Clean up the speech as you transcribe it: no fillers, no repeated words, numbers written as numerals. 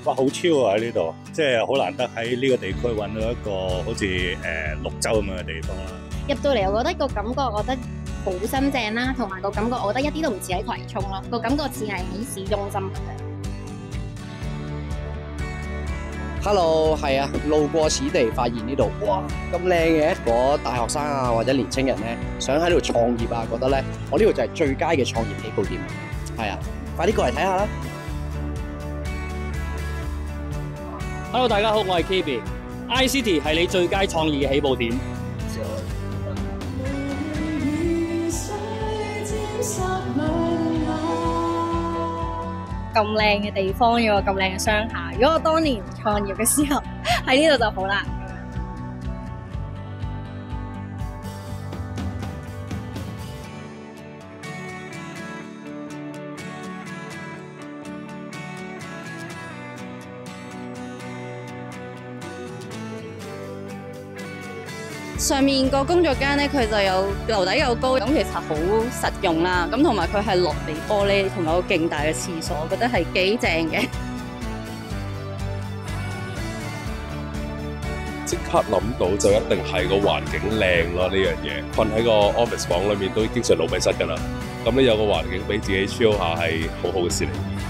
哇，好超啊！喺呢度，即係好難得喺呢個地區揾到一個好似綠洲咁樣嘅地方啦。入到嚟，我覺得個感覺，我覺得好新淨啦，同埋個感覺，我覺得一啲都唔似喺葵涌咯，個感覺似係喺市中心咁樣。Hello， 係啊，路過此地發現呢度，哇，咁靚嘅！如果大學生啊或者年青人咧，想喺呢度創業啊，覺得咧，我呢度就係最佳嘅創業起步點。係啊，快啲過嚟睇下啦！ Hello， 大家好，我係 KB。iCity 係你最佳創意嘅起步點。咁靚嘅地方，有個咁靚嘅商廈。如果我當年創業嘅時候喺呢度就好啦。上面個工作間咧，佢就有樓底又高，咁其實好實用啦。咁同埋佢係落地玻璃，同埋個勁大嘅廁所，我覺得係幾正嘅。即刻諗到就一定係個環境靚咯，呢樣嘢。瞓喺個 office 房裏面都經常腦閉塞㗎啦。咁你有個環境俾自己 chill 下係好好嘅事嚟。